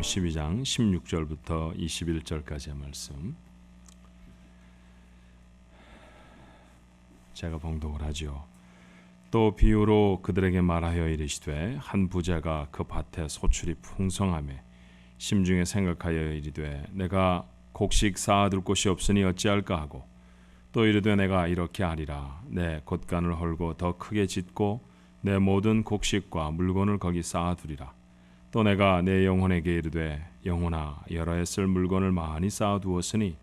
12장 16절부터 21절까지의 말씀 제가 봉독을 하죠. 또 비유로 그들에게 말하여 이르시되 한 부자가 그 밭에 소출이 풍성하매 심중에 생각하여 이르되 내가 곡식 쌓아둘 곳이 없으니 어찌할까 하고 또 이르되 내가 이렇게 하리라 내 곶간을 헐고 더 크게 짓고 내 모든 곡식과 물건을 거기 쌓아두리라. 또 내가 내 영혼에게 이르되 영혼아 여러 해 쓸 물건을 많이 쌓아두었으니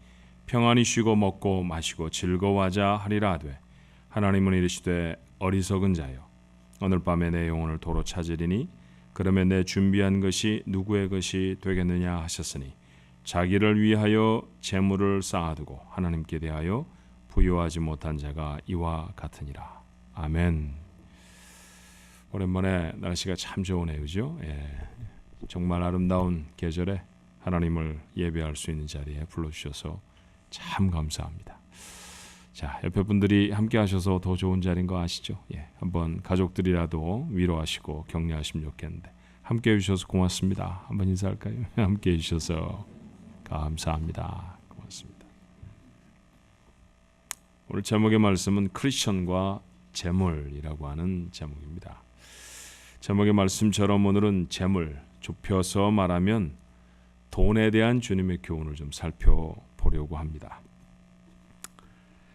평안히 쉬고 먹고 마시고 즐거워하자 하리라 하되 하나님은 이르시되 어리석은 자여 오늘 밤에 내 영혼을 도로 찾으리니 그러면 내 준비한 것이 누구의 것이 되겠느냐 하셨으니 자기를 위하여 재물을 쌓아두고 하나님께 대하여 부요하지 못한 자가 이와 같으니라. 아멘. 오랜만에 날씨가 참 좋으네요, 그죠? 정말 아름다운 계절에 하나님을 예배할 수 있는 자리에 불러주셔서 참 감사합니다. 자, 옆에 분들이 함께 하셔서 더 좋은 자리인 거 아시죠? 한번 가족들이라도 위로하시고 격려하시면 좋겠는데 함께 해주셔서 고맙습니다. 한번 인사할까요? 함께 해주셔서 감사합니다. 고맙습니다. 오늘 제목의 말씀은 크리스천과 재물이라고 하는 제목입니다. 제목의 말씀처럼 오늘은 재물, 좁혀서 말하면 돈에 대한 주님의 교훈을 좀 살펴보려고 합니다.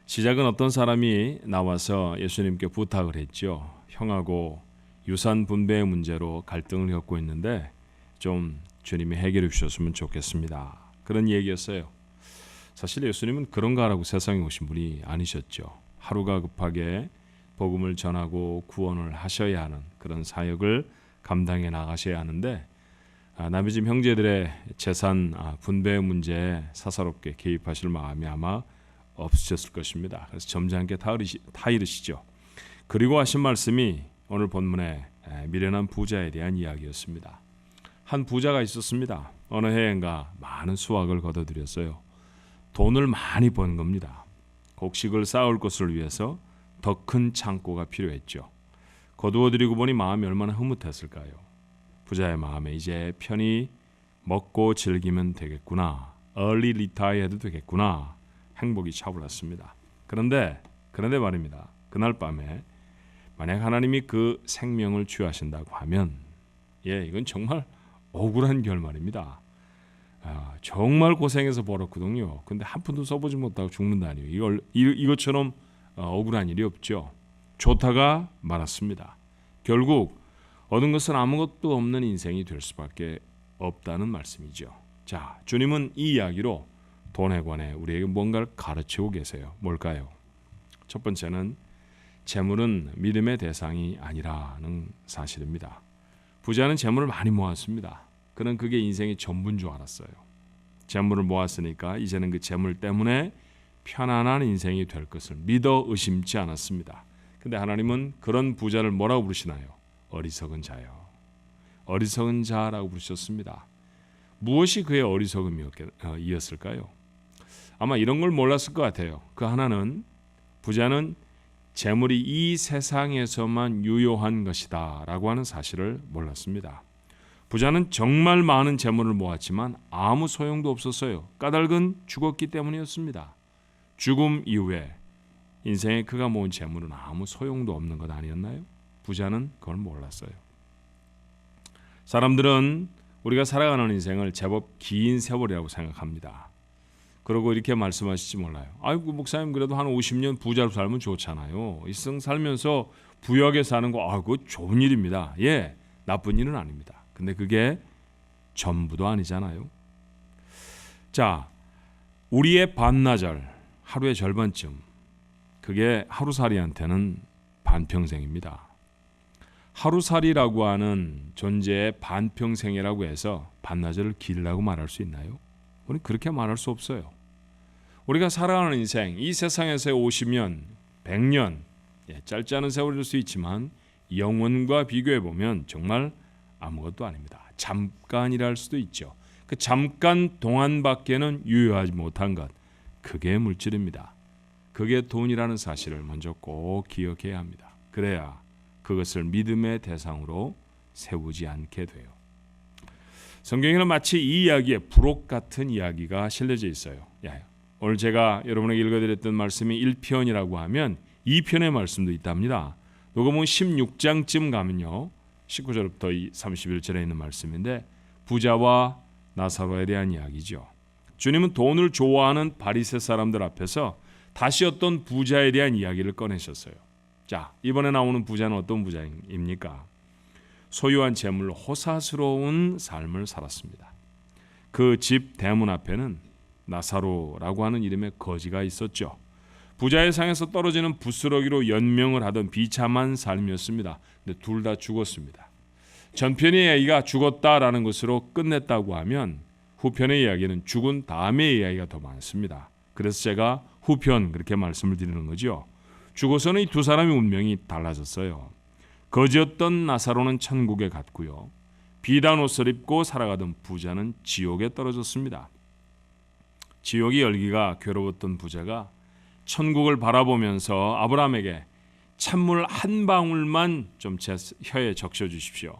시작은 어떤 사람이 나와서 예수님께 부탁을 했죠. 형하고 유산 분배의 문제로 갈등을 겪고 있는데 좀 주님이 해결해 주셨으면 좋겠습니다. 그런 얘기였어요. 사실 예수님은 그런가 하라고 세상에 오신 분이 아니셨죠. 하루가 급하게 복음을 전하고 구원을 하셔야 하는 그런 사역을 감당해 나가셔야 하는데 남의 집 형제들의 재산 분배 문제에 사사롭게 개입하실 마음이 아마 없으셨을 것입니다. 그래서 점잖게 타이르시죠. 그리고 하신 말씀이 오늘 본문의 미련한 부자에 대한 이야기였습니다. 한 부자가 있었습니다. 어느 해인가 많은 수확을 거둬들였어요. 돈을 많이 번 겁니다. 곡식을 쌓을 것을 위해서 더 큰 창고가 필요했죠. 거두어들이고 보니 마음이 얼마나 흐뭇했을까요? 부자의 마음에 이제 편히 먹고 즐기면 되겠구나. 얼리 리타이 해도 되겠구나. 행복이 차올랐습니다. 그런데 말입니다. 그날 밤에 만약 하나님이 그 생명을 취하신다고 하면 이건 정말 억울한 결말입니다. 정말 고생해서 벌었거든요. 근데 한 푼도 써보지 못하고 죽는다니요. 이것처럼 억울한 일이 없죠. 좋다가 말았습니다. 결국 얻은 것은 아무것도 없는 인생이 될 수밖에 없다는 말씀이죠. 자, 주님은 이 이야기로 돈에 관해 우리에게 뭔가를 가르치고 계세요. 뭘까요? 첫 번째는 재물은 믿음의 대상이 아니라는 사실입니다. 부자는 재물을 많이 모았습니다. 그는 그게 인생의 전부인 줄 알았어요. 재물을 모았으니까 이제는 그 재물 때문에 편안한 인생이 될 것을 믿어 의심치 않았습니다. 근데 하나님은 그런 부자를 뭐라고 부르시나요? 어리석은 자요. 어리석은 자라고 부르셨습니다. 무엇이 그의 어리석음이었을까요? 아마 이런 걸 몰랐을 것 같아요. 그 하나는 부자는 재물이 이 세상에서만 유효한 것이다 라고 하는 사실을 몰랐습니다. 부자는 정말 많은 재물을 모았지만 아무 소용도 없었어요. 까닭은 죽었기 때문이었습니다. 죽음 이후에 인생에 그가 모은 재물은 아무 소용도 없는 것 아니었나요? 부자는 그걸 몰랐어요. 사람들은 우리가 살아가는 인생을 제법 긴 세월이라고 생각합니다. 그러고 이렇게 말씀하실지 몰라요. 아이고 목사님 그래도 한 50년 부자로 살면 좋잖아요. 이 세상 살면서 부유하게 사는 거 그거 좋은 일입니다. 나쁜 일은 아닙니다. 근데 그게 전부도 아니잖아요. 자, 우리의 반나절, 하루의 절반쯤, 그게 하루살이한테는 반평생입니다. 하루살이라고 하는 존재의 반평생이라고 해서 반나절을 길라고 말할 수 있나요? 우리는 그렇게 말할 수 없어요. 우리가 살아가는 인생, 이 세상에서의 50년, 100년, 짧지 않은 세월일 수 있지만 영원과 비교해보면 정말 아무것도 아닙니다. 잠깐이라 할 수도 있죠. 그 잠깐 동안밖에는 유효하지 못한 것, 그게 물질입니다. 그게 돈이라는 사실을 먼저 꼭 기억해야 합니다. 그래야 그것을 믿음의 대상으로 세우지 않게 돼요. 성경에는 마치 이 이야기에 부록 같은 이야기가 실려져 있어요. 오늘 제가 여러분에게 읽어드렸던 말씀이 1편이라고 하면 2편의 말씀도 있답니다. 녹음은 16장쯤 가면요, 19절부터 31절에 있는 말씀인데 부자와 나사로에 대한 이야기죠. 주님은 돈을 좋아하는 바리새 사람들 앞에서 다시 어떤 부자에 대한 이야기를 꺼내셨어요. 자, 이번에 나오는 부자는 어떤 부자입니까? 소유한 재물로 호사스러운 삶을 살았습니다. 그 집 대문 앞에는 나사로라고 하는 이름의 거지가 있었죠. 부자의 상에서 떨어지는 부스러기로 연명을 하던 비참한 삶이었습니다. 근데 둘 다 죽었습니다. 전편의 이야기가 죽었다라는 것으로 끝냈다고 하면 후편의 이야기는 죽은 다음의 이야기가 더 많습니다. 그래서 제가 후편 그렇게 말씀을 드리는 거죠. 죽어서는 이 두 사람의 운명이 달라졌어요. 거지였던 나사로는 천국에 갔고요, 비단 옷을 입고 살아가던 부자는 지옥에 떨어졌습니다. 지옥의 열기가 괴로웠던 부자가 천국을 바라보면서 아브라함에게 찬물 한 방울만 좀 제 혀에 적셔 주십시오.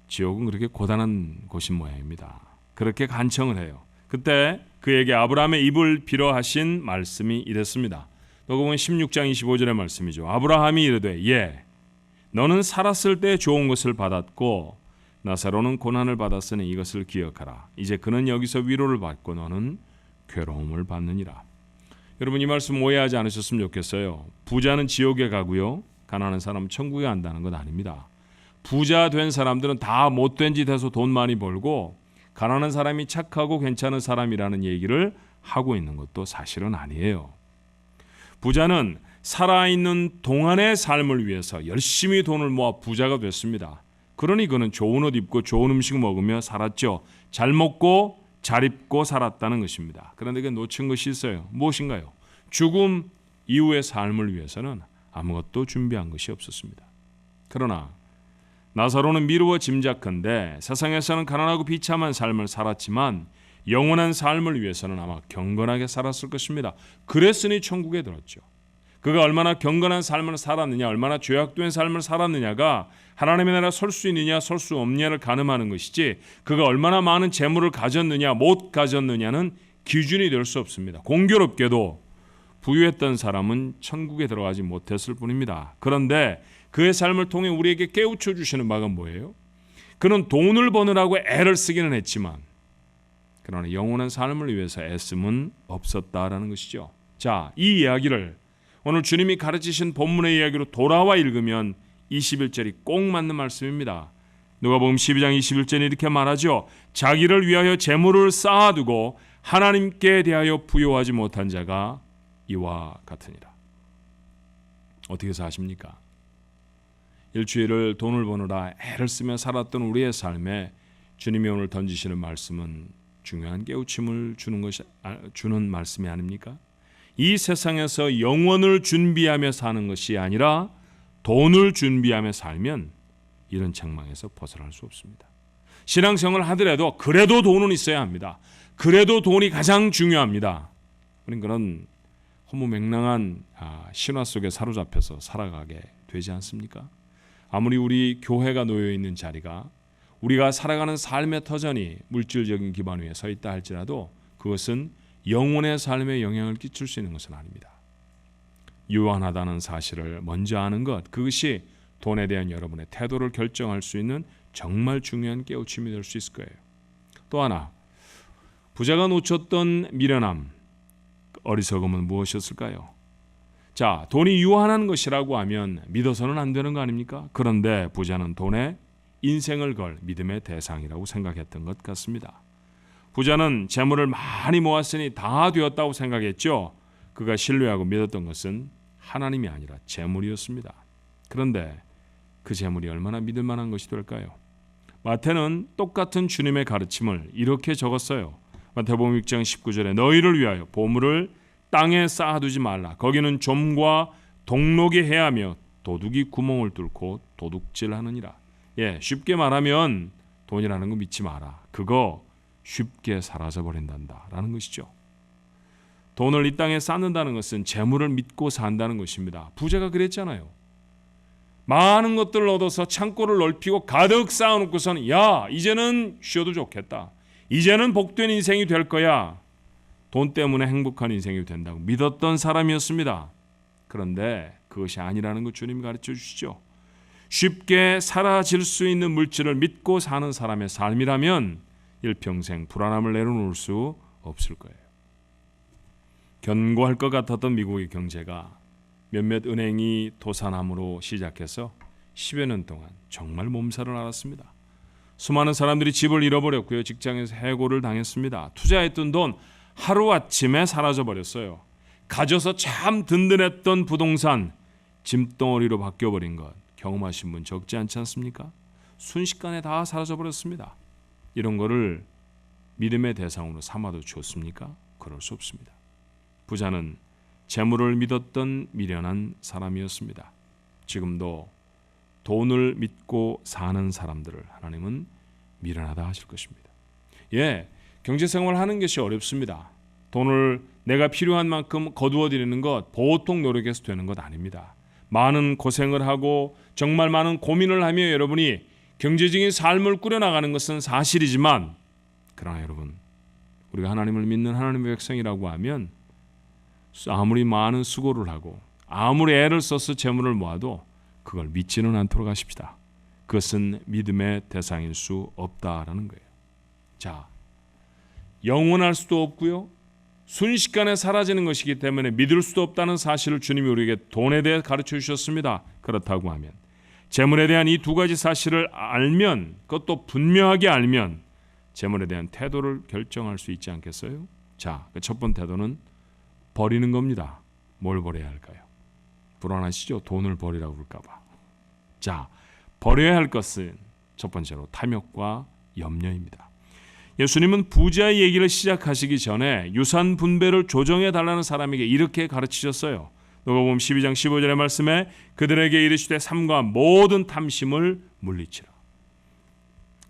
지옥은 그렇게 고단한 곳인 모양입니다. 그렇게 간청을 해요. 그때 그에게 아브라함의 입을 빌어 하신 말씀이 이랬습니다. 녹음은 16장 25절의 말씀이죠. 아브라함이 이르되 예, 너는 살았을 때 좋은 것을 받았고 나사로는 고난을 받았으니 이것을 기억하라. 이제 그는 여기서 위로를 받고 너는 괴로움을 받느니라. 여러분, 이 말씀 오해하지 않으셨으면 좋겠어요. 부자는 지옥에 가고요, 가난한 사람은 천국에 간다는 건 아닙니다. 부자 된 사람들은 다 못된 짓 해서 돈 많이 벌고 가난한 사람이 착하고 괜찮은 사람이라는 얘기를 하고 있는 것도 사실은 아니에요. 부자는 살아있는 동안의 삶을 위해서 열심히 돈을 모아 부자가 됐습니다. 그러니 그는 좋은 옷 입고 좋은 음식 먹으며 살았죠. 잘 먹고 잘 입고 살았다는 것입니다. 그런데 그 놓친 것이 있어요. 무엇인가요? 죽음 이후의 삶을 위해서는 아무것도 준비한 것이 없었습니다. 그러나 나사로는 미루어 짐작컨대 세상에서는 가난하고 비참한 삶을 살았지만 영원한 삶을 위해서는 아마 경건하게 살았을 것입니다. 그랬으니 천국에 들었죠. 그가 얼마나 경건한 삶을 살았느냐, 얼마나 죄악된 삶을 살았느냐가 하나님의 나라에 설 수 있느냐 설 수 없느냐를 가늠하는 것이지, 그가 얼마나 많은 재물을 가졌느냐 못 가졌느냐는 기준이 될 수 없습니다. 공교롭게도 부유했던 사람은 천국에 들어가지 못했을 뿐입니다. 그런데 그의 삶을 통해 우리에게 깨우쳐 주시는 바가 뭐예요? 그는 돈을 버느라고 애를 쓰기는 했지만 그러나 영원한 삶을 위해서 애씀은 없었다라는 것이죠. 자, 이 이야기를 오늘 주님이 가르치신 본문의 이야기로 돌아와 읽으면 21절이 꼭 맞는 말씀입니다. 누가복음 12장 21절에 이렇게 말하죠. 자기를 위하여 재물을 쌓아두고 하나님께 대하여 부요하지 못한 자가 이와 같으니라. 어떻게 사십니까? 일주일을 돈을 버느라 애를 쓰며 살았던 우리의 삶에 주님이 오늘 던지시는 말씀은 중요한 깨우침을 주는 말씀이 아닙니까? 이 세상에서 영원을 준비하며 사는 것이 아니라 돈을 준비하며 살면 이런 책망에서 벗어날 수 없습니다. 신앙생활을 하더라도 그래도 돈은 있어야 합니다. 그래도 돈이 가장 중요합니다. 우리는 그런 허무맹랑한 신화 속에 사로잡혀서 살아가게 되지 않습니까? 아무리 우리 교회가 놓여 있는 자리가 우리가 살아가는 삶의 터전이 물질적인 기반 위에 서 있다 할지라도 그것은 영혼의 삶에 영향을 끼칠 수 있는 것은 아닙니다. 유한하다는 사실을 먼저 아는 것, 그것이 돈에 대한 여러분의 태도를 결정할 수 있는 정말 중요한 깨우침이 될 수 있을 거예요. 또 하나, 부자가 놓쳤던 미련함, 어리석음은 무엇이었을까요? 자, 돈이 유한한 것이라고 하면 믿어서는 안 되는 거 아닙니까? 그런데 부자는 돈에 인생을 걸 믿음의 대상이라고 생각했던 것 같습니다. 부자는 재물을 많이 모았으니 다 되었다고 생각했죠. 그가 신뢰하고 믿었던 것은 하나님이 아니라 재물이었습니다. 그런데 그 재물이 얼마나 믿을 만한 것이 될까요? 마태는 똑같은 주님의 가르침을 이렇게 적었어요. 마태복음 6장 19절에 너희를 위하여 보물을 땅에 쌓아두지 말라. 거기는 좀과 동록이 해하며 도둑이 구멍을 뚫고 도둑질하느니라. 쉽게 말하면 돈이라는 거 믿지 마라. 그거 쉽게 사라져버린다라는 것이죠. 돈을 이 땅에 쌓는다는 것은 재물을 믿고 산다는 것입니다. 부자가 그랬잖아요. 많은 것들을 얻어서 창고를 넓히고 가득 쌓아놓고서는 야, 이제는 쉬어도 좋겠다. 이제는 복된 인생이 될 거야. 돈 때문에 행복한 인생이 된다고 믿었던 사람이었습니다. 그런데 그것이 아니라는 것 주님이 가르쳐 주시죠. 쉽게 사라질 수 있는 물질을 믿고 사는 사람의 삶이라면 일평생 불안함을 내려놓을 수 없을 거예요. 견고할 것 같았던 미국의 경제가 몇몇 은행이 도산함으로 시작해서 10여 년 동안 정말 몸살을 앓았습니다. 수많은 사람들이 집을 잃어버렸고요. 직장에서 해고를 당했습니다. 투자했던 돈 하루아침에 사라져버렸어요. 가져서 참 든든했던 부동산 짐덩어리로 바뀌어버린 것 경험하신 분 적지 않지 않습니까? 순식간에 다 사라져버렸습니다. 이런 거를 믿음의 대상으로 삼아도 좋습니까? 그럴 수 없습니다. 부자는 재물을 믿었던 미련한 사람이었습니다. 지금도 돈을 믿고 사는 사람들을 하나님은 미련하다 하실 것입니다. 경제생활 하는 것이 어렵습니다. 돈을 내가 필요한 만큼 거두어 드리는 것 보통 노력해서 되는 것 아닙니다. 많은 고생을 하고 정말 많은 고민을 하며 여러분이 경제적인 삶을 꾸려나가는 것은 사실이지만, 그러나 여러분, 우리가 하나님을 믿는 하나님의 백성이라고 하면 아무리 많은 수고를 하고 아무리 애를 써서 재물을 모아도 그걸 믿지는 않도록 하십시다. 그것은 믿음의 대상일 수 없다라는 거예요. 자, 영원할 수도 없고요, 순식간에 사라지는 것이기 때문에 믿을 수도 없다는 사실을 주님이 우리에게 돈에 대해 가르쳐 주셨습니다. 그렇다고 하면 재물에 대한 이 두 가지 사실을 알면, 그것도 분명하게 알면 재물에 대한 태도를 결정할 수 있지 않겠어요? 자, 그 첫 번째 태도는 버리는 겁니다. 뭘 버려야 할까요? 불안하시죠? 돈을 버리라고 그럴까 봐. 자, 버려야 할 것은 첫 번째로 탐욕과 염려입니다. 예수님은 부자의 얘기를 시작하시기 전에 유산 분배를 조정해 달라는 사람에게 이렇게 가르치셨어요. 누가복음 12장 15절의 말씀에 그들에게 이르시되 삼가 모든 탐심을 물리치라.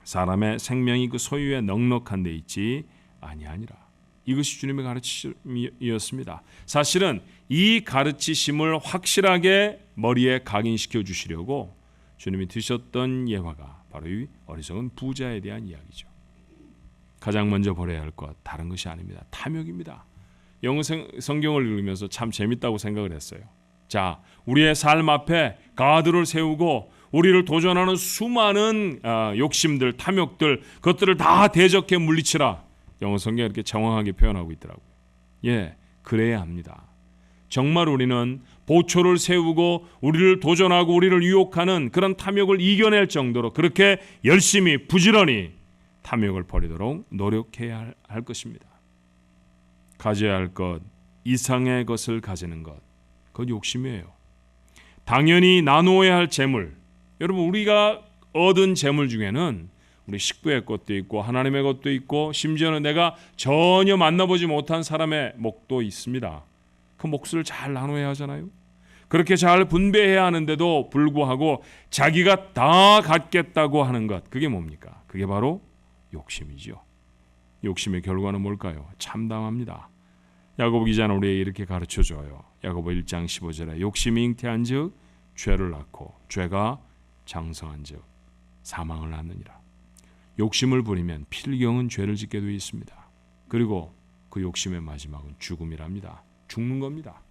사람의 생명이 그 소유에 넉넉한 데 있지 아니하니라. 이것이 주님의 가르치심이었습니다. 사실은 이 가르치심을 확실하게 머리에 각인시켜 주시려고 주님이 드셨던 예화가 바로 이 어리석은 부자에 대한 이야기죠. 가장 먼저 버려야 할 것 다른 것이 아닙니다. 탐욕입니다. 영어 성경을 읽으면서 참 재밌다고 생각을 했어요. 자, 우리의 삶 앞에 가드를 세우고 우리를 도전하는 수많은 욕심들, 탐욕들, 그것들을 다 대적해 물리치라. 영어 성경이 이렇게 정확하게 표현하고 있더라고요. 그래야 합니다. 정말 우리는 보초를 세우고 우리를 도전하고 우리를 유혹하는 그런 탐욕을 이겨낼 정도로 그렇게 열심히 부지런히 탐욕을 버리도록 노력해야 할 것입니다. 가져야 할 것 이상의 것을 가지는 것, 그건 욕심이에요. 당연히 나누어야 할 재물, 여러분 우리가 얻은 재물 중에는 우리 식구의 것도 있고 하나님의 것도 있고 심지어는 내가 전혀 만나보지 못한 사람의 몫도 있습니다. 그 몫을 잘 나눠야 하잖아요. 그렇게 잘 분배해야 하는데도 불구하고 자기가 다 갖겠다고 하는 것, 그게 뭡니까? 그게 바로 욕심이죠. 욕심의 결과는 뭘까요? 참담합니다. 야고보 기자는 우리에게 이렇게 가르쳐줘요. 야고보 1장 15절에 욕심이 잉태한 즉 죄를 낳고 죄가 장성한 즉 사망을 낳느니라. 욕심을 부리면 필경은 죄를 짓게 되어 있습니다. 그리고 그 욕심의 마지막은 죽음이랍니다. 죽는 겁니다.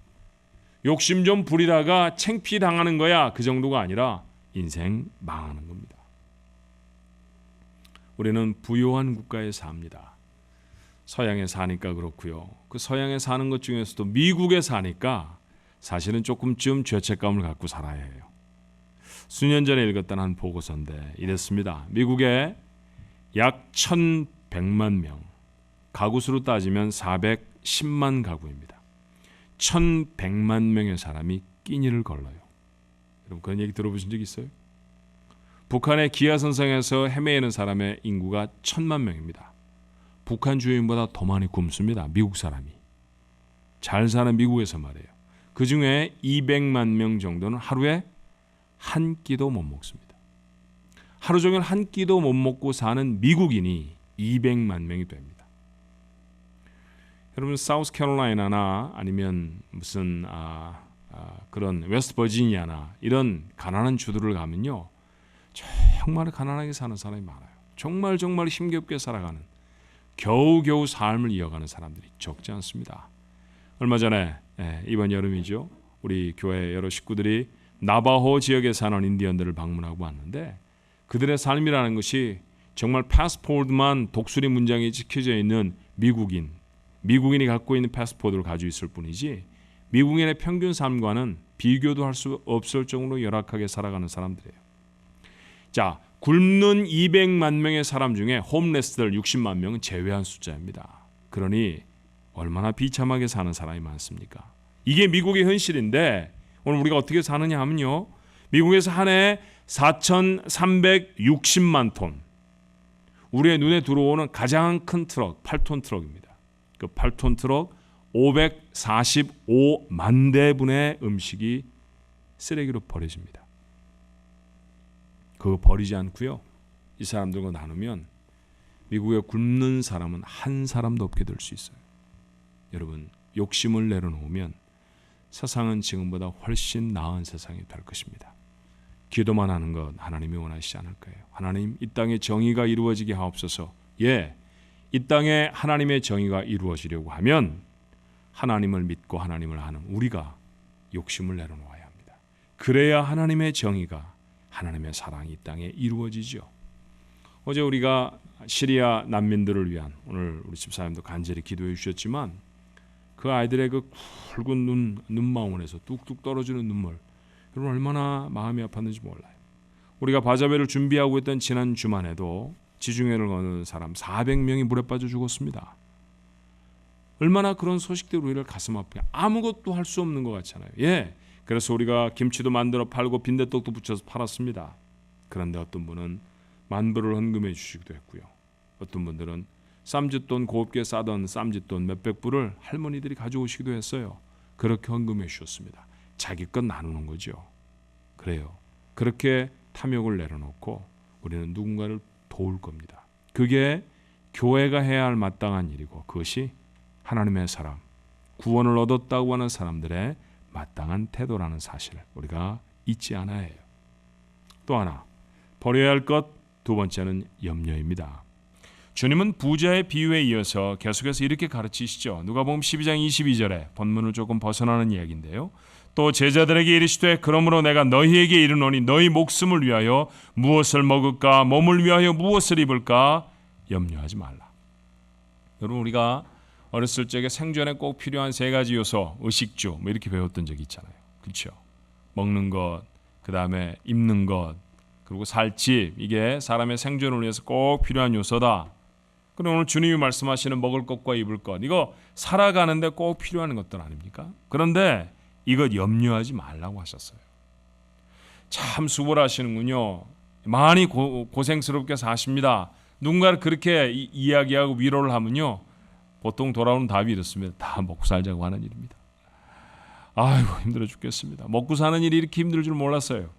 욕심 좀 부리다가 창피당하는 거야, 그 정도가 아니라 인생 망하는 겁니다. 우리는 부유한 국가에 삽니다. 서양에 사니까 그렇고요. 그 서양에 사는 것 중에서도 미국에 사니까 사실은 조금쯤 죄책감을 갖고 살아야 해요. 수년 전에 읽었던 한 보고서인데 이랬습니다. 미국에 약 1,100만 명, 가구 수로 따지면 410만 가구입니다. 1,100만 명의 사람이 끼니를 걸러요. 여러분 그런 얘기 들어보신 적 있어요? 북한의 기아선상에서 헤매이는 사람의 인구가 1,000만 명입니다. 북한 주민보다 더 많이 굶습니다. 미국 사람이. 잘 사는 미국에서 말이에요. 그 중에 200만 명 정도는 하루에 한 끼도 못 먹습니다. 하루 종일 한 끼도 못 먹고 사는 미국인이 200만 명이 됩니다. 여러분 사우스캐롤라이나나 아니면 무슨 그런 웨스트버지니아나 이런 가난한 주들을 가면요, 정말 가난하게 사는 사람이 많아요. 정말 힘겹게 살아가는, 겨우겨우 삶을 이어가는 사람들이 적지 않습니다. 얼마 전에 이번 여름이죠, 우리 교회 여러 식구들이 나바호 지역에 사는 인디언들을 방문하고 왔는데, 그들의 삶이라는 것이 정말 패스포드만 독수리 문장이 찍혀져 있는 미국인이 갖고 있는 패스포드를 가지고 있을 뿐이지, 미국인의 평균 삶과는 비교도 할 수 없을 정도로 열악하게 살아가는 사람들이에요. 자, 굶는 200만 명의 사람 중에 홈레스들 60만 명은 제외한 숫자입니다. 그러니 얼마나 비참하게 사는 사람이 많습니까? 이게 미국의 현실인데, 오늘 우리가 어떻게 사느냐 하면요, 미국에서 한 해 4,360만 톤, 우리의 눈에 들어오는 가장 큰 트럭 8톤 트럭입니다. 그 8톤 트럭 545만 대분의 음식이 쓰레기로 버려집니다. 그거 버리지 않고요, 이 사람들과 나누면 미국에 굶는 사람은 한 사람도 없게 될 수 있어요. 여러분, 욕심을 내려놓으면 세상은 지금보다 훨씬 나은 세상이 될 것입니다. 기도만 하는 것 하나님이 원하시지 않을 거예요. 하나님, 이 땅에 정의가 이루어지게 하옵소서. 이 땅에 하나님의 정의가 이루어지려고 하면 하나님을 믿고 하나님을 아는 우리가 욕심을 내려놓아야 합니다. 그래야 하나님의 정의가, 하나님의 사랑이 이 땅에 이루어지죠. 어제 우리가 시리아 난민들을 위한, 오늘 우리 집사님도 간절히 기도해 주셨지만, 그 아이들의 그 굵은 눈망울에서 뚝뚝 떨어지는 눈물, 여러분 얼마나 마음이 아팠는지 몰라요. 우리가 바자회를 준비하고 있던 지난 주말에도 지중해를 거는 사람 400명이 물에 빠져 죽었습니다. 얼마나 그런 소식들이 우리를 가슴 아프게, 아무것도 할 수 없는 것 같잖아요. 그래서 우리가 김치도 만들어 팔고 빈대떡도 부쳐서 팔았습니다. 그런데 어떤 분은 만불을 헌금해 주시기도 했고요. 어떤 분들은 쌈짓돈, 곱게 싸던 쌈짓돈 몇백 불을 할머니들이 가져오시기도 했어요. 그렇게 헌금해 주셨습니다. 자기 것 나누는 거죠. 그래요. 그렇게 탐욕을 내려놓고 우리는 누군가를 도울 겁니다. 그게 교회가 해야 할 마땅한 일이고, 그것이 하나님의 사람, 구원을 얻었다고 하는 사람들의 마땅한 태도라는 사실을 우리가 잊지 않아야 해요. 또 하나, 버려야 할 것 두 번째는 염려입니다. 주님은 부자의 비유에 이어서 계속해서 이렇게 가르치시죠. 누가복음 12장 22절에 본문을 조금 벗어나는 이야기인데요. 또 제자들에게 이르시되 그러므로 내가 너희에게 이르노니 너희 목숨을 위하여 무엇을 먹을까, 몸을 위하여 무엇을 입을까 염려하지 말라. 여러분, 우리가 어렸을 적에 생존에 꼭 필요한 세 가지 요소, 의식주 뭐 이렇게 배웠던 적이 있잖아요. 그렇죠? 먹는 것, 그 다음에 입는 것, 그리고 살 집, 이게 사람의 생존을 위해서 꼭 필요한 요소다. 그럼 오늘 주님이 말씀하시는 먹을 것과 입을 것, 이거 살아가는데 꼭 필요한 것들 아닙니까? 그런데 이것 염려하지 말라고 하셨어요. 참 수고하시는군요. 많이 고생스럽게 사십니다. 누군가를 그렇게 이야기하고 위로를 하면요, 보통 돌아오는 답이 이렇습니다. 다 먹고 살자고 하는 일입니다. 아이고 힘들어 죽겠습니다. 먹고 사는 일이 이렇게 힘들 줄 몰랐어요.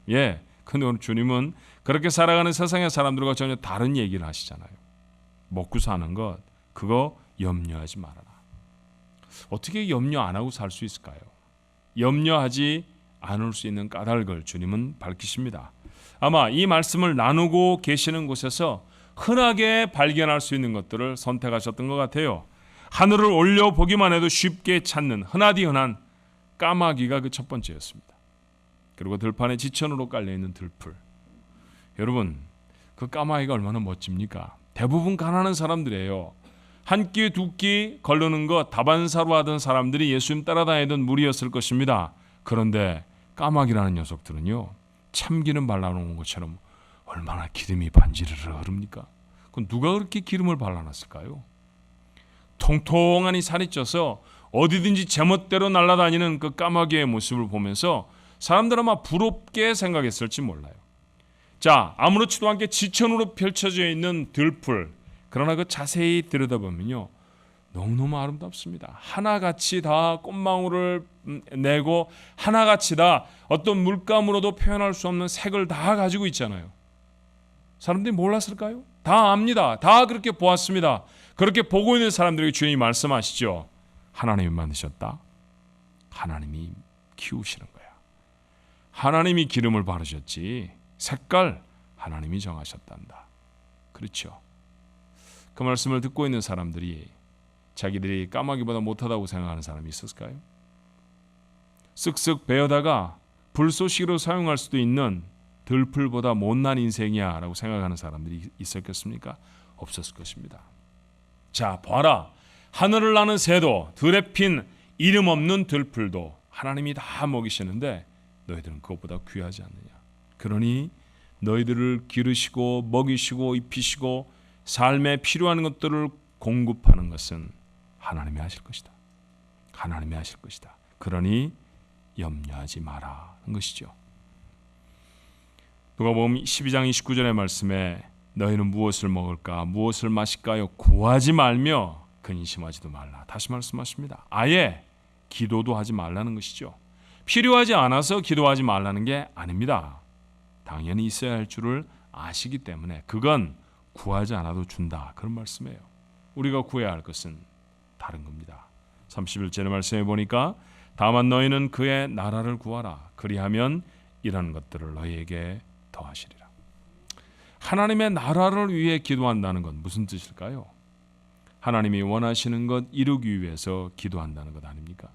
근데 오늘 주님은 그렇게 살아가는 세상의 사람들과 전혀 다른 얘기를 하시잖아요. 먹고 사는 것, 그거 염려하지 말아라. 어떻게 염려 안 하고 살 수 있을까요? 염려하지 않을 수 있는 까닭을 주님은 밝히십니다. 아마 이 말씀을 나누고 계시는 곳에서 흔하게 발견할 수 있는 것들을 선택하셨던 것 같아요. 하늘을 올려보기만 해도 쉽게 찾는 흔하디 흔한 까마귀가 그 첫 번째였습니다. 그리고 들판에 지천으로 깔려있는 들풀. 여러분, 그 까마귀가 얼마나 멋집니까? 대부분 가난한 사람들이에요. 한 끼 두 끼 걸르는 거 다반사로 하던 사람들이 예수님 따라다니던 무리였을 것입니다. 그런데 까마귀라는 녀석들은요, 참기름 발라놓은 것처럼 얼마나 기름이 반지르르 흐릅니까? 그건 누가 그렇게 기름을 발라놨을까요? 통통하니 살이 쪄서 어디든지 제멋대로 날아다니는 그 까마귀의 모습을 보면서 사람들은 아마 부럽게 생각했을지 몰라요. 자, 아무렇지도 않게 지천으로 펼쳐져 있는 들풀, 그러나 그 자세히 들여다보면요, 너무너무 아름답습니다. 하나같이 다 꽃망울을 내고 하나같이 다 어떤 물감으로도 표현할 수 없는 색을 다 가지고 있잖아요. 사람들이 몰랐을까요? 다 압니다. 다 그렇게 보았습니다. 그렇게 보고 있는 사람들에게 주님이 말씀하시죠. 하나님이 만드셨다. 하나님이 키우시는 거야. 하나님이 기름을 바르셨지 색깔 하나님이 정하셨단다. 그렇죠. 그 말씀을 듣고 있는 사람들이 자기들이 까마귀보다 못하다고 생각하는 사람이 있었을까요? 쓱쓱 베어다가 불쏘시개로 사용할 수도 있는 들풀보다 못난 인생이야 라고 생각하는 사람들이 있었겠습니까? 없었을 것입니다. 자, 봐라. 하늘을 나는 새도 들에 핀 이름 없는 들풀도 하나님이 다 먹이시는데 너희들은 그것보다 귀하지 않느냐. 그러니 너희들을 기르시고 먹이시고 입히시고 삶에 필요한 것들을 공급하는 것은 하나님이 하실 것이다. 하나님이 하실 것이다. 그러니 염려하지 마라 하는 것이죠. 누가복음 12장 29절의 말씀에 너희는 무엇을 먹을까 무엇을 마실까요 구하지 말며 근심하지도 말라. 다시 말씀하십니다. 아예 기도도 하지 말라는 것이죠. 필요하지 않아서 기도하지 말라는 게 아닙니다. 당연히 있어야 할 줄을 아시기 때문에 그건 구하지 않아도 준다. 그런 말씀이에요. 우리가 구해야 할 것은 다른 겁니다. 31절의 말씀에 보니까 다만 너희는 그의 나라를 구하라. 그리하면 이런 것들을 너희에게 더하시리라. 하나님의 나라를 위해 기도한다는 건 무슨 뜻일까요? 하나님이 원하시는 것 이루기 위해서 기도한다는 것 아닙니까?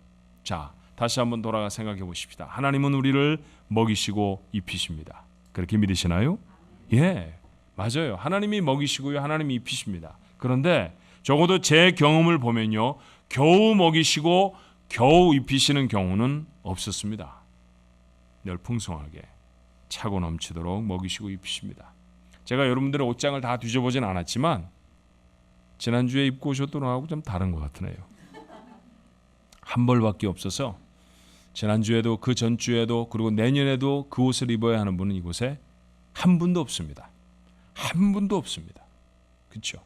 자, 다시 한번 돌아가 생각해 보십시다. 하나님은 우리를 먹이시고 입히십니다. 그렇게 믿으시나요? 예, 맞아요. 하나님이 먹이시고요. 하나님이 입히십니다. 그런데 적어도 제 경험을 보면요. 겨우 먹이시고 겨우 입히시는 경우는 없었습니다. 늘 풍성하게 차고 넘치도록 먹이시고 입히십니다. 제가 여러분들의 옷장을 다 뒤져보진 않았지만 지난주에 입고 오셨던 옷하고 좀 다른 것 같으네요. 한 벌밖에 없어서 지난주에도 그 전주에도 그리고 내년에도 그 옷을 입어야 하는 분은 이곳에 한 분도 없습니다. 한 분도 없습니다. 그렇죠?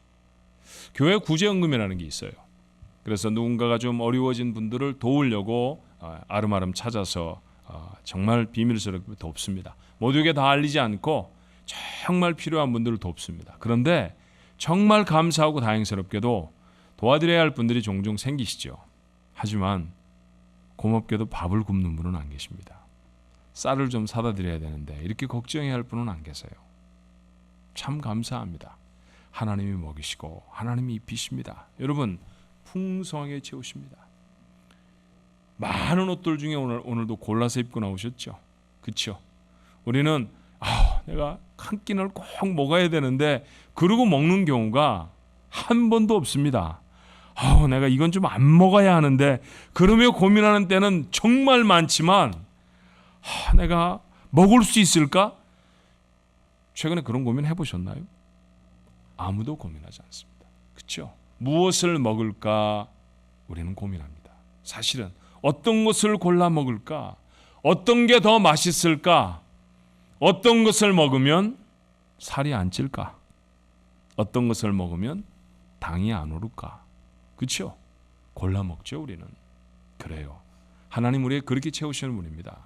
교회 구제연금이라는 게 있어요. 그래서 누군가가 좀 어려워진 분들을 도우려고 아름아름 찾아서 정말 비밀스럽게 돕습니다. 모두에게 다 알리지 않고 정말 필요한 분들을 돕습니다. 그런데 정말 감사하고 다행스럽게도 도와드려야 할 분들이 종종 생기시죠. 하지만 고맙게도 밥을 굽는 분은 안 계십니다. 쌀을 좀 사다 드려야 되는데 이렇게 걱정해야 할 분은 안 계세요. 참 감사합니다. 하나님이 먹이시고 하나님이 입히십니다. 여러분 풍성하게 채우십니다. 많은 옷들 중에 오늘도 골라서 입고 나오셨죠. 그렇죠? 우리는 내가 한 끼를 꼭 먹어야 되는데 그러고 먹는 경우가 한 번도 없습니다. 내가 이건 좀 안 먹어야 하는데 그러며 고민하는 때는 정말 많지만 내가 먹을 수 있을까? 최근에 그런 고민 해보셨나요? 아무도 고민하지 않습니다. 그렇죠? 무엇을 먹을까 우리는 고민합니다. 사실은 어떤 것을 골라 먹을까? 어떤 게 더 맛있을까? 어떤 것을 먹으면 살이 안 찔까? 어떤 것을 먹으면 당이 안 오를까? 그렇죠? 골라 먹죠 우리는. 그래요. 하나님 우리에게 그렇게 채우시는 분입니다.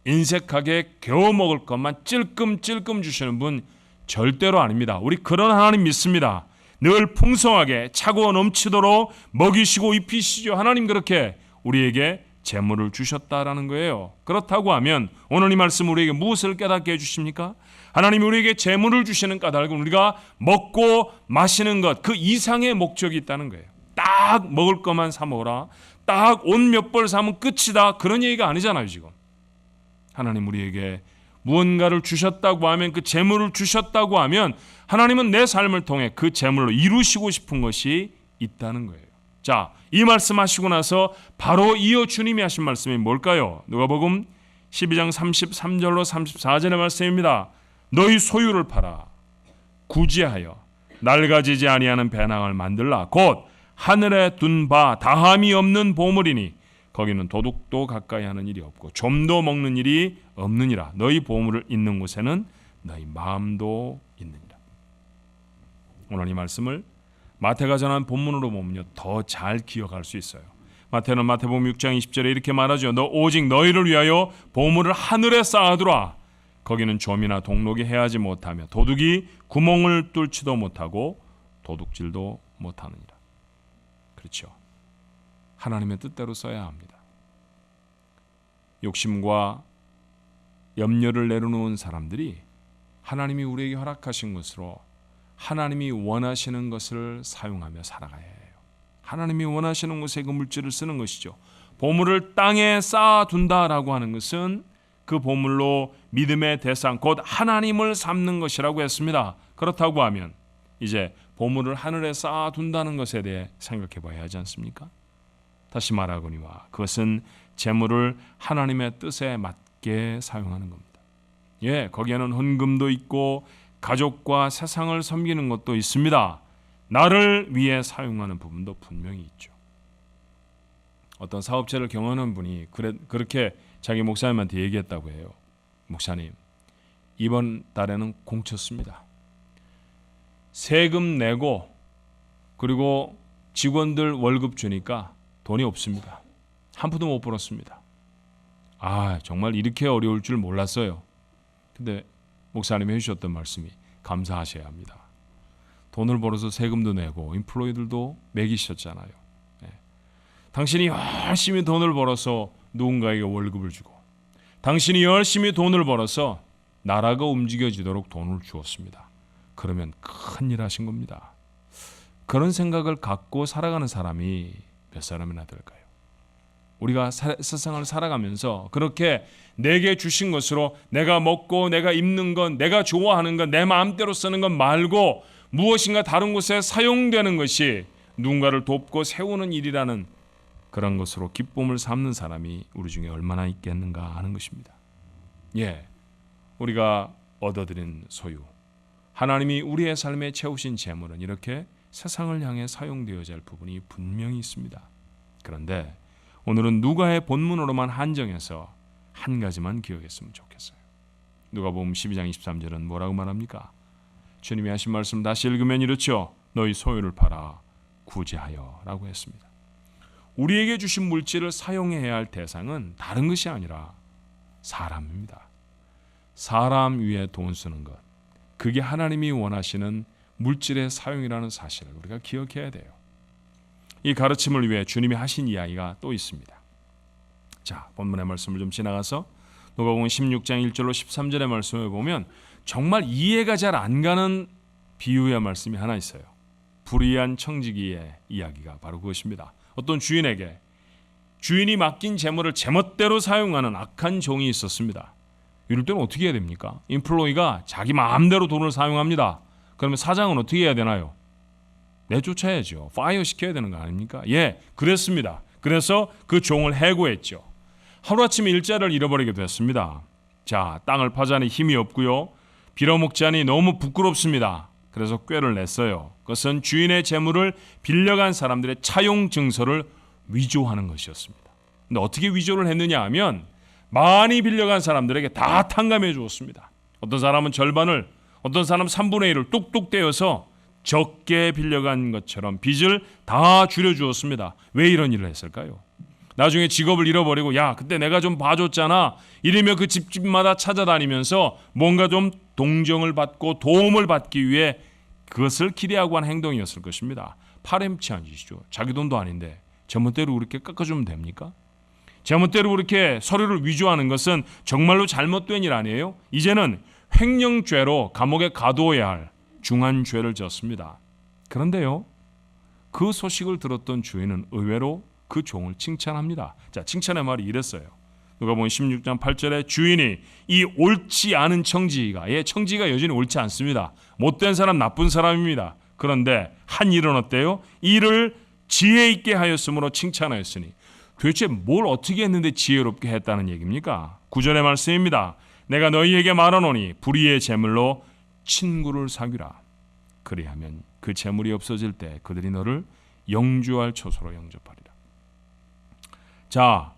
인색하게 겨우 먹을 것만 찔끔찔끔 주시는 분 절대로 아닙니다. 우리 그런 하나님 믿습니다. 늘 풍성하게 차고 넘치도록 먹이시고 입히시죠. 하나님 그렇게 우리에게 재물을 주셨다라는 거예요. 그렇다고 하면 오늘 이 말씀 우리에게 무엇을 깨닫게 해주십니까? 하나님이 우리에게 재물을 주시는 까닭은 우리가 먹고 마시는 것 그 이상의 목적이 있다는 거예요. 딱 먹을 것만 사 먹어라. 딱 옷 몇 벌 사면 끝이다. 그런 얘기가 아니잖아요 지금. 하나님 우리에게 무언가를 주셨다고 하면 그 재물을 주셨다고 하면 하나님은 내 삶을 통해 그 재물로 이루시고 싶은 것이 있다는 거예요. 자, 이 말씀하시고 나서 바로 이어 주님이 하신 말씀이 뭘까요? 누가복음 12장 33절로 34절의 말씀입니다. 너희 소유를 팔아 구제하여 낡아지지 아니하는 배낭을 만들라. 곧 하늘에 둔 바 다함이 없는 보물이니 거기는 도둑도 가까이 하는 일이 없고 좀도 먹는 일이 없느니라. 너희 보물을 있는 곳에는 너희 마음도 있느니라. 오늘 이 말씀을 마태가 전한 본문으로 보면 더 잘 기억할 수 있어요. 마태는 마태복음 6장 20절에 이렇게 말하죠. 너 오직 너희를 위하여 보물을 하늘에 쌓아두라. 거기는 좀이나 동록이 해하지 못하며 도둑이 구멍을 뚫지도 못하고 도둑질도 못하느니라. 그렇죠. 하나님의 뜻대로 써야 합니다. 욕심과 염려를 내려놓은 사람들이 하나님이 우리에게 허락하신 것으로 하나님이 원하시는 것을 사용하며 살아가야 해요. 하나님이 원하시는 곳에 그 물질을 쓰는 것이죠. 보물을 땅에 쌓아둔다라고 하는 것은 그 보물로 믿음의 대상 곧 하나님을 삼는 것이라고 했습니다. 그렇다고 하면 이제 보물을 하늘에 쌓아둔다는 것에 대해 생각해 봐야 하지 않습니까? 다시 말하거니와 그것은 재물을 하나님의 뜻에 맞게 사용하는 겁니다. 예, 거기에는 헌금도 있고 가족과 세상을 섬기는 것도 있습니다. 나를 위해 사용하는 부분도 분명히 있죠. 어떤 사업체를 경영하는 분이 그렇게 자기 목사님한테 얘기했다고 해요. 목사님, 이번 달에는 공쳤습니다. 세금 내고 그리고 직원들 월급 주니까 돈이 없습니다. 한 푼도 못 벌었습니다. 정말 이렇게 어려울 줄 몰랐어요. 근데 목사님이 해주셨던 말씀이 감사하셔야 합니다. 돈을 벌어서 세금도 내고 인플로이들도 매기셨잖아요. 당신이 열심히 돈을 벌어서 누군가에게 월급을 주고 당신이 열심히 돈을 벌어서 나라가 움직여지도록 돈을 주었습니다. 그러면 큰일 하신 겁니다. 그런 생각을 갖고 살아가는 사람이 몇 사람이나 될까요? 우리가 세상을 살아가면서 그렇게 내게 주신 것으로 내가 먹고 내가 입는 건 내가 좋아하는 건 내 마음대로 쓰는 건 말고 무엇인가 다른 곳에 사용되는 것이 누군가를 돕고 세우는 일이라는 그런 것으로 기쁨을 삼는 사람이 우리 중에 얼마나 있겠는가 하는 것입니다. 예, 우리가 얻어들인 소유, 하나님이 우리의 삶에 채우신 재물은 이렇게 세상을 향해 사용되어야 할 부분이 분명히 있습니다. 그런데 오늘은 누가의 본문으로만 한정해서 한 가지만 기억했으면 좋겠어요. 누가복음 12장 23절은 뭐라고 말합니까? 주님이 하신 말씀 다시 읽으면 이렇죠. 너희 소유를 팔아 구제하여 라고 했습니다. 우리에게 주신 물질을 사용해야 할 대상은 다른 것이 아니라 사람입니다. 사람 위에 돈 쓰는 것, 그게 하나님이 원하시는 물질의 사용이라는 사실을 우리가 기억해야 돼요. 이 가르침을 위해 주님이 하신 이야기가 또 있습니다. 자, 본문의 말씀을 좀 지나가서 누가복음 16장 1절로 13절의 말씀을 보면 정말 이해가 잘 안 가는 비유의 말씀이 하나 있어요. 불의한 청지기의 이야기가 바로 그것입니다. 어떤 주인에게 주인이 맡긴 재물을 제멋대로 사용하는 악한 종이 있었습니다. 이럴 때는 어떻게 해야 됩니까? 인플로이가 자기 마음대로 돈을 사용합니다. 그러면 사장은 어떻게 해야 되나요? 내쫓아야죠. 파이어 시켜야 되는 거 아닙니까? 예, 그랬습니다. 그래서 그 종을 해고했죠. 하루아침에 일자리를 잃어버리게 됐습니다. 자, 땅을 파자니 힘이 없고요. 빌어먹자니 너무 부끄럽습니다. 그래서 꾀를 냈어요. 그것은 주인의 재물을 빌려간 사람들의 차용 증서를 위조하는 것이었습니다. 근데 어떻게 위조를 했느냐 하면 많이 빌려간 사람들에게 다 탕감해 주었습니다. 어떤 사람은 절반을, 어떤 사람은 3분의 1을 뚝뚝 떼어서 적게 빌려간 것처럼 빚을 다 줄여주었습니다. 왜 이런 일을 했을까요? 나중에 직업을 잃어버리고 야 그때 내가 좀 봐줬잖아 이러며 그 집집마다 찾아다니면서 뭔가 좀 동정을 받고 도움을 받기 위해 그것을 기대하고 한 행동이었을 것입니다. 파렴치한 짓이죠. 자기 돈도 아닌데 제멋대로 그렇게 깎아주면 됩니까? 제멋대로 그렇게 서류를 위조하는 것은 정말로 잘못된 일 아니에요? 이제는 횡령죄로 감옥에 가두어야 할 중한 죄를 졌습니다. 그런데요, 그 소식을 들었던 주인은 의외로 그 종을 칭찬합니다. 자, 칭찬의 말이 이랬어요. 누가복음 16장 8절에 주인이 이 옳지 않은 청지기가, 청지기가 여전히 옳지 않습니다. 못된 사람, 나쁜 사람입니다. 그런데 한 일은 어때요? 이를 지혜 있게 하였으므로 칭찬하였으니 도대체 뭘 어떻게 했는데 지혜롭게 했다는 얘기입니까? 9절의 말씀입니다. 내가 너희에게 말하노니 불의의 재물로 친구를 사귀라. 그리하면 그 재물이 없어질 때 그들이 너를 영주할 처소로 영접하리라. 자,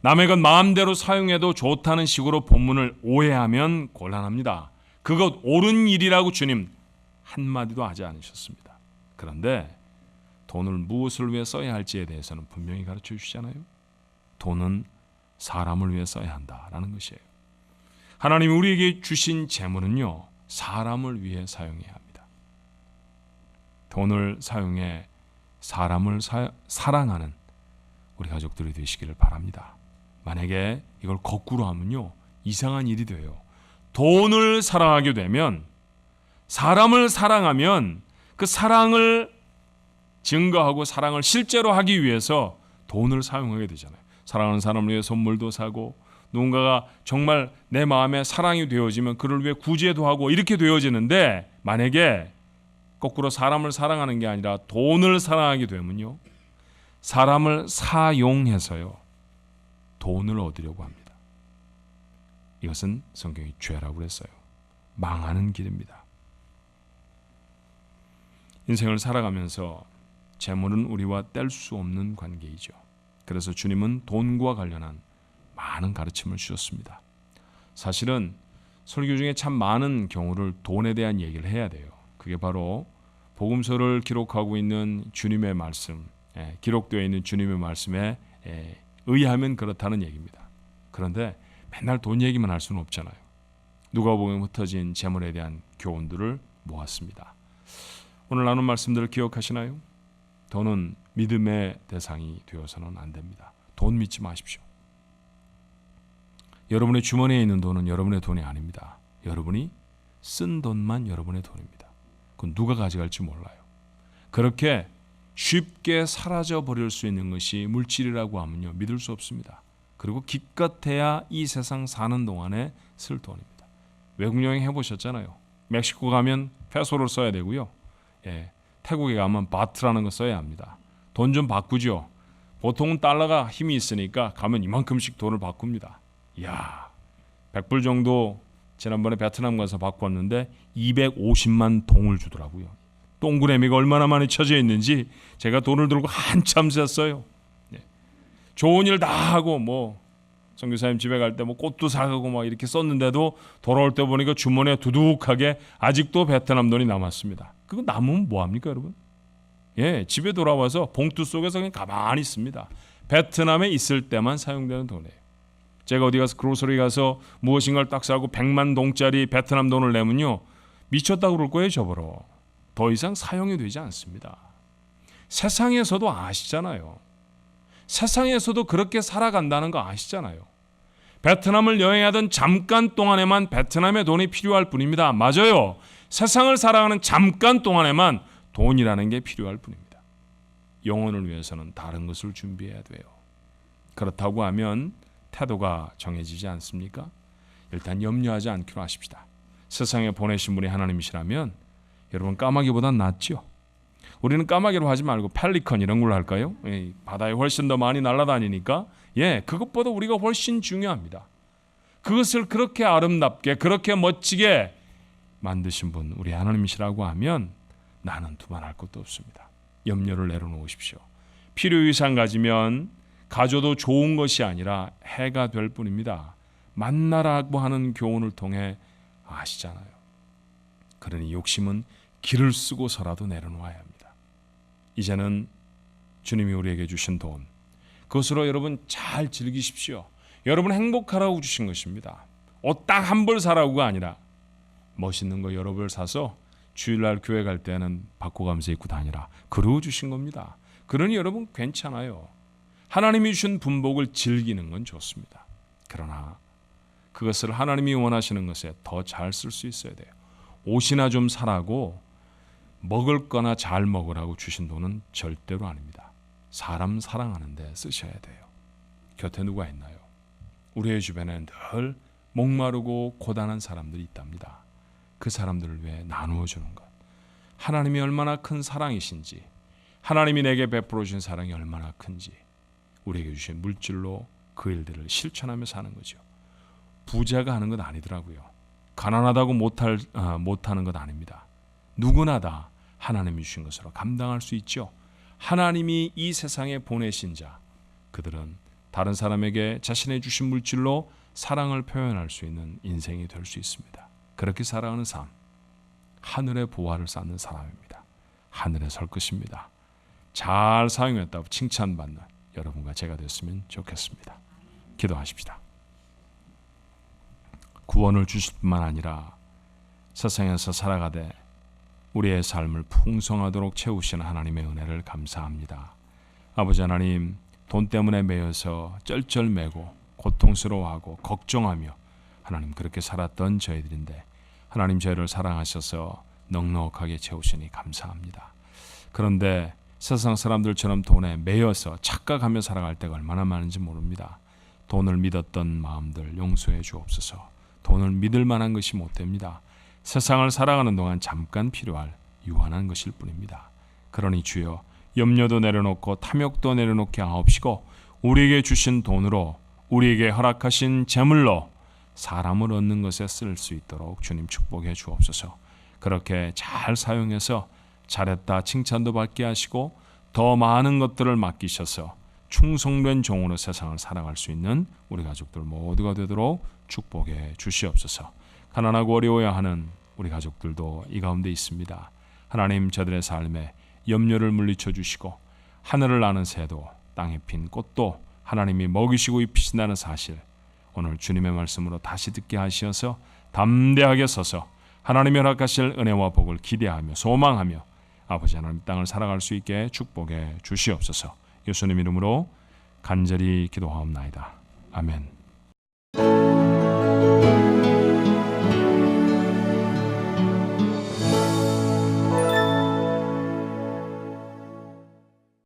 남의 것 마음대로 사용해도 좋다는 식으로 본문을 오해하면 곤란합니다. 그것 옳은 일이라고 주님 한마디도 하지 않으셨습니다. 그런데 돈을 무엇을 위해 써야 할지에 대해서는 분명히 가르쳐 주시잖아요. 돈은 사람을 위해 써야 한다라는 것이에요. 하나님이 우리에게 주신 재물은요, 사람을 위해 사용해야 합니다. 돈을 사용해 사람을 사랑하는 우리 가족들이 되시기를 바랍니다. 만약에 이걸 거꾸로 하면요, 이상한 일이 돼요. 돈을 사랑하게 되면, 사람을 사랑하면 그 사랑을 증거하고 사랑을 실제로 하기 위해서 돈을 사용하게 되잖아요. 사랑하는 사람을 위해 선물도 사고, 누군가가 정말 내 마음에 사랑이 되어지면 그를 위해 구제도 하고 이렇게 되어지는데, 만약에 거꾸로 사람을 사랑하는 게 아니라 돈을 사랑하게 되면요, 사람을 사용해서요 돈을 얻으려고 합니다. 이것은 성경이 죄라고 그랬어요. 망하는 길입니다. 인생을 살아가면서 재물은 우리와 뗄 수 없는 관계이죠. 그래서 주님은 돈과 관련한 많은 가르침을 주셨습니다. 사실은 설교 중에 참 많은 경우를 돈에 대한 얘기를 해야 돼요. 그게 바로 복음서를 기록하고 있는 주님의 말씀, 기록되어 있는 주님의 말씀에 의하면 그렇다는 얘기입니다. 그런데 맨날 돈 얘기만 할 수는 없잖아요. 누가복음에 흩어진 재물에 대한 교훈들을 모았습니다. 오늘 나눈 말씀들을 기억하시나요? 돈은 믿음의 대상이 되어서는 안 됩니다. 돈 믿지 마십시오. 여러분의 주머니에 있는 돈은 여러분의 돈이 아닙니다. 여러분이 쓴 돈만 여러분의 돈입니다. 그건 누가 가져갈지 몰라요. 그렇게 쉽게 사라져 버릴 수 있는 것이 물질이라고 하면요, 믿을 수 없습니다. 그리고 기껏해야 이 세상 사는 동안에 쓸 돈입니다. 외국 여행 해보셨잖아요. 멕시코 가면 페소를 써야 되고요. 태국에 가면 바트라는 거 써야 합니다. 돈 좀 바꾸죠. 보통은 달러가 힘이 있으니까 가면 이만큼씩 돈을 바꿉니다. 이야, 100불 정도 지난번에 베트남 가서 바꿨는데 250만 동을 주더라고요. 동그라미가 얼마나 많이 쳐져 있는지 제가 돈을 들고 한참 셌어요. 좋은 일 다 하고 선교사님 집에 갈 때 꽃도 사가고 막 이렇게 썼는데도 돌아올 때 보니까 주머니에 두둑하게 아직도 베트남 돈이 남았습니다. 그거 남으면 뭐합니까, 여러분? 집에 돌아와서 봉투 속에서 그냥 가만히 있습니다. 베트남에 있을 때만 사용되는 돈이에요. 제가 어디 가서 그로서리 가서 무엇인가를 딱 사고 100만 동짜리 베트남 돈을 내면요, 미쳤다고 그럴 거예요. 저보러. 더 이상 사용이 되지 않습니다. 세상에서도 아시잖아요. 세상에서도 그렇게 살아간다는 거 아시잖아요. 베트남을 여행하던 잠깐 동안에만 베트남의 돈이 필요할 뿐입니다. 맞아요. 세상을 살아가는 잠깐 동안에만 돈이라는 게 필요할 뿐입니다. 영혼을 위해서는 다른 것을 준비해야 돼요. 그렇다고 하면 태도가 정해지지 않습니까? 일단 염려하지 않기로 하십시다. 세상에 보내신 분이 하나님이시라면 여러분 까마귀보단 낫죠. 우리는 까마귀로 하지 말고 펠리컨 이런 걸로 할까요? 바다에 훨씬 더 많이 날아다니니까 그것보다 우리가 훨씬 중요합니다. 그것을 그렇게 아름답게 그렇게 멋지게 만드신 분 우리 하나님이시라고 하면 나는 두말할 것도 없습니다. 염려를 내려놓으십시오. 필요 이상 가지면 가져도 좋은 것이 아니라 해가 될 뿐입니다. 만나라고 하는 교훈을 통해 아시잖아요. 그러니 욕심은 길을 쓰고서라도 내려놓아야 합니다. 이제는 주님이 우리에게 주신 돈, 그것으로 여러분 잘 즐기십시오. 여러분 행복하라고 주신 것입니다. 옷 딱 한 벌 사라고가 아니라 멋있는 거 여러 벌 사서 주일날 교회 갈 때는 받고 가면서 입고 다니라. 그러고 주신 겁니다. 그러니 여러분 괜찮아요. 하나님이 주신 분복을 즐기는 건 좋습니다. 그러나 그것을 하나님이 원하시는 것에 더 잘 쓸 수 있어야 돼요. 옷이나 좀 사라고 먹을 거나 잘 먹으라고 주신 돈은 절대로 아닙니다. 사람 사랑하는 데 쓰셔야 돼요. 곁에 누가 있나요? 우리의 주변에 늘 목마르고 고단한 사람들이 있답니다. 그 사람들을 위해 나누어 주는 것. 하나님이 얼마나 큰 사랑이신지, 하나님이 내게 베풀어 주신 사랑이 얼마나 큰지 우리에게 주신 물질로 그 일들을 실천하며 사는 거죠. 부자가 하는 건 아니더라고요. 가난하다고 못하는 것 아닙니다. 누구나 다 하나님이 주신 것으로 감당할 수 있죠. 하나님이 이 세상에 보내신 자, 그들은 다른 사람에게 자신의 주신 물질로 사랑을 표현할 수 있는 인생이 될 수 있습니다. 그렇게 살아가는 삶, 하늘의 보화를 쌓는 사람입니다. 하늘에 설 것입니다. 잘 사용했다고 칭찬받는 여러분과 제가 됐으면 좋겠습니다. 기도하십시다. 구원을 주실 뿐만 아니라 세상에서 살아가되 우리의 삶을 풍성하도록 채우시는 하나님의 은혜를 감사합니다. 아버지 하나님, 돈 때문에 매여서 쩔쩔매고 고통스러워하고 걱정하며 하나님 그렇게 살았던 저희들인데 하나님 저희를 사랑하셔서 넉넉하게 채우시니 감사합니다. 그런데 세상 사람들처럼 돈에 매여서 착각하며 살아갈 때가 얼마나 많은지 모릅니다. 돈을 믿었던 마음들 용서해 주옵소서. 돈을 믿을 만한 것이 못 됩니다. 세상을 살아가는 동안 잠깐 필요할 유한한 것일 뿐입니다. 그러니 주여 염려도 내려놓고 탐욕도 내려놓게 하옵시고 우리에게 주신 돈으로 우리에게 허락하신 재물로 사람을 얻는 것에 쓸 수 있도록 주님 축복해 주옵소서. 그렇게 잘 사용해서 잘했다 칭찬도 받게 하시고 더 많은 것들을 맡기셔서 충성된 종으로 세상을 살아갈 수 있는 우리 가족들 모두가 되도록 축복해 주시옵소서. 가난하고 어려워야 하는 우리 가족들도 이 가운데 있습니다. 하나님 저들의 삶에 염려를 물리쳐 주시고 하늘을 나는 새도 땅에 핀 꽃도 하나님이 먹이시고 입히신다는 사실 오늘 주님의 말씀으로 다시 듣게 하시어서 담대하게 서서 하나님이 허락하실 은혜와 복을 기대하며 소망하며 아버지 하나님 땅을 살아갈 수 있게 축복해 주시옵소서. 예수님 이름으로 간절히 기도하옵나이다. 아멘.